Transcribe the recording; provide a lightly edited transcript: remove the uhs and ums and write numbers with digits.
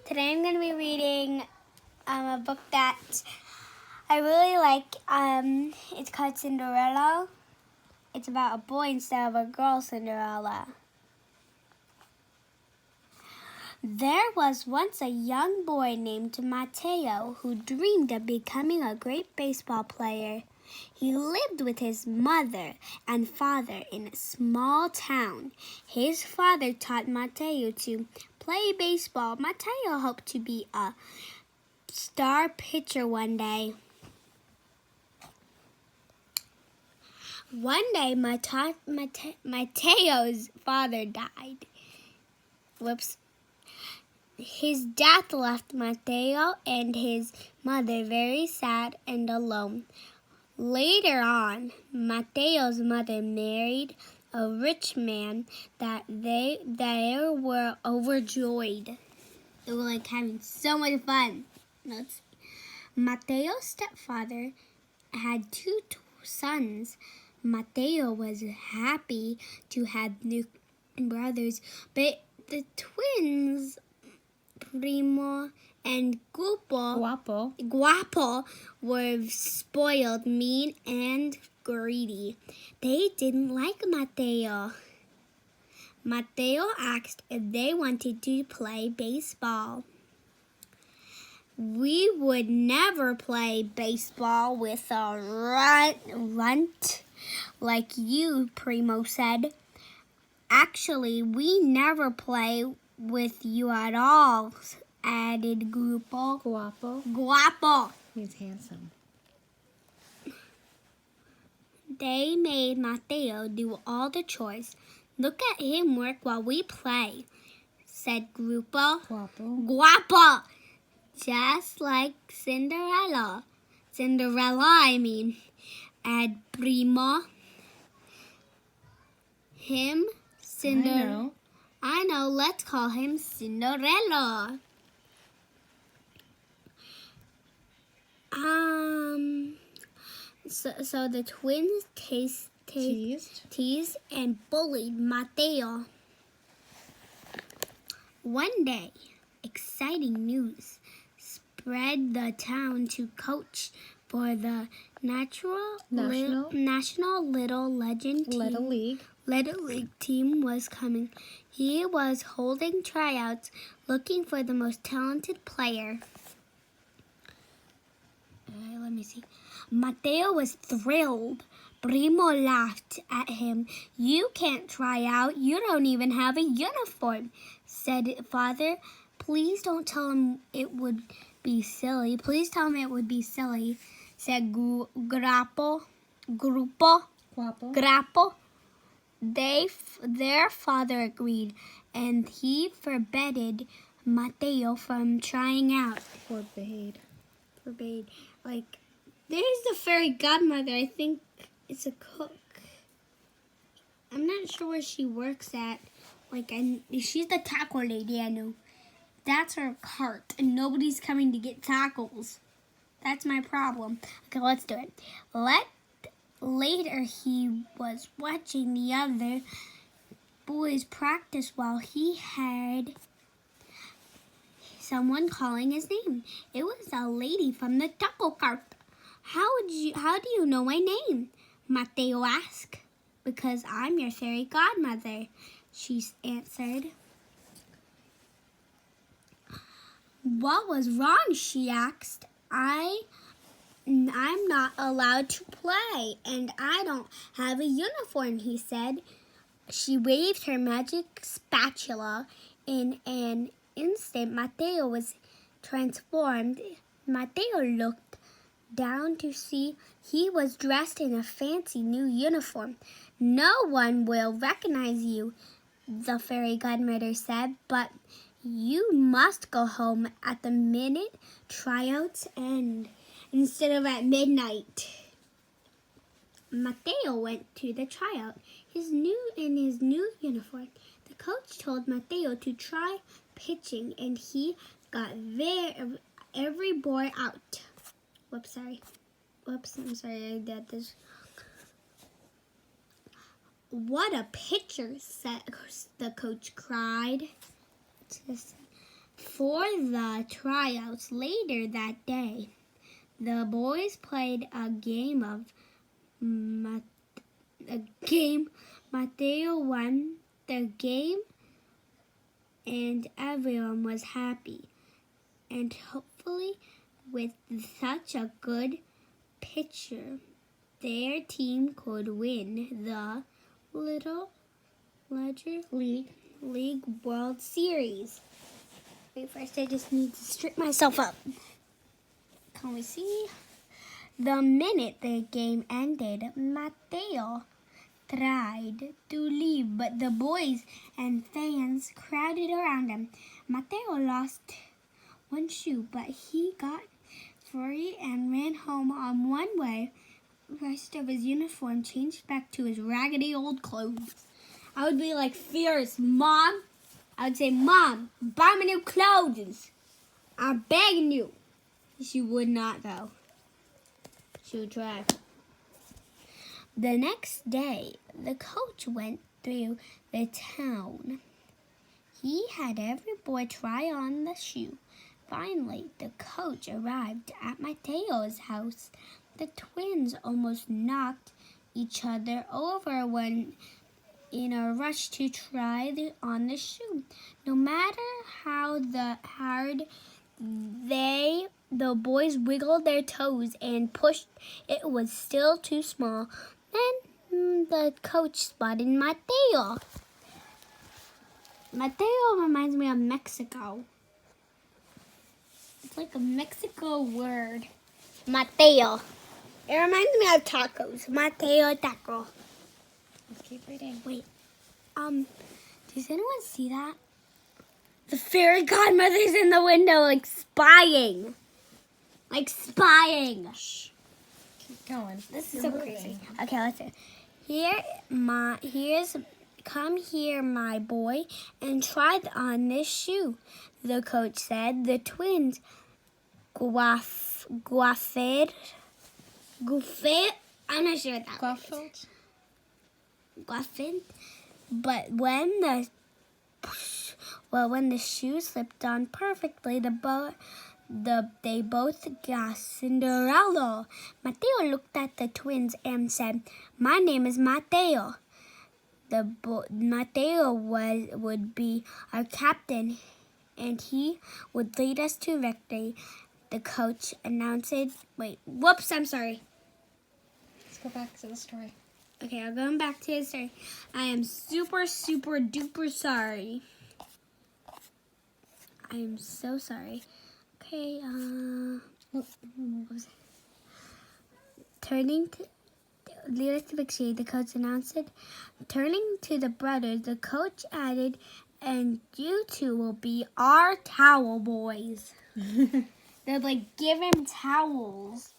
Today I'm going to be reading a book that I really like. It's called Cinderello. It's about a boy instead of a girl, Cinderella. There was once a young boy named Matteo who dreamed of becoming a great baseball player. He lived with his mother and father in a small town. His father taught Matteo to play baseball. Matteo hoped to be a star pitcher one day. One day, Matteo's father died. Whoops. His death left Matteo and his mother very sad and alone. Later on, Matteo's mother married a rich man that they were overjoyed. They were like having so much fun. Matteo's stepfather had two sons. Matteo was happy to have new brothers, but the twins, Primo and Guapo were spoiled, mean, and greedy. They didn't like Matteo. Matteo asked if they wanted to play baseball. We would never play baseball with a runt like you, Primo said. Actually, we never play with you at all, added Guapo. He's handsome. They made Matteo do all the chores. Look at him work while we play, said Guapo. Just like Cinderella, add Primo. I know, let's call him Cinderello. So the twins teased and bullied Matteo. One day, exciting news spread the town to coach for the National Little League team was coming. He was holding tryouts, looking for the most talented player. Let me see. Matteo was thrilled. Primo laughed at him. You can't try out. You don't even have a uniform, said father. Please don't tell him it would be silly. Said Guapo. Their father agreed, and he forbade Matteo from trying out. Forbade. Like, there's the fairy godmother. I think it's a cook. I'm not sure where she works at. She's the taco lady, I know. That's her cart, and nobody's coming to get tacos. That's my problem. Okay, let's do it. Later, he was watching the other boys practice while he heard someone calling his name. It was a lady from the taco cart. How do you know my name? Matteo asked. Because I'm your fairy godmother, she answered. What was wrong? She asked. I'm not allowed to play, and I don't have a uniform, he said. She waved her magic spatula. In an instant, Matteo was transformed. Matteo looked down to see he was dressed in a fancy new uniform. No one will recognize you, the fairy godmother said, but you must go home at the minute tryouts end, instead of at midnight. Matteo went to the tryout in his new uniform. The coach told Matteo to try pitching, and he got every boy out. Whoops, I'm sorry I did this. What a pitcher, the coach cried. For the tryouts later that day, the boys played a game. Mateo won the game, and everyone was happy. And hopefully, with such a good pitcher, their team could win the Little Ledger League World Series. Wait, first I just need to strip myself up. Can we see? The minute the game ended, Mateo tried to leave, but the boys and fans crowded around him. Mateo lost one shoe, but he got free and ran home on one way. The rest of his uniform changed back to his raggedy old clothes. I would be like fierce, Mom. I would say, Mom, buy me new clothes. I'm begging you. She would not, though. She would try. The next day, the coach went through the town. He had every boy try on the shoe. Finally, the coach arrived at Mateo's house. The twins almost knocked each other over when in a rush to try on the shoe. No matter how hard the boys wiggled their toes and pushed, it was still too small. Then the coach spotted Mateo. Mateo reminds me of Mexico. It's like a Mexico word. Mateo. It reminds me of tacos. Mateo taco. Let's keep reading. Wait. Does anyone see that? The fairy godmother's in the window, like spying. Like spying. Shh. Keep going. This is so crazy. Okay, let's see. Come here, my boy, and try on this shoe, the coach said. The twins guaffed. I'm not sure what that was. Guaffed. But when the shoe slipped on perfectly, they both gasped, Cinderello. Mateo looked at the twins and said, "My name is Mateo. Mateo would be our captain, and he would lead us to victory," the coach announced. I'm sorry. Let's go back to the story. Okay, I'm going back to the story. I am super, super duper sorry. I am so sorry. Okay, turning to lead us to victory, the coach announced. Turning to the brothers, the coach added, "And you two will be our towel boys." They'd like give him towels.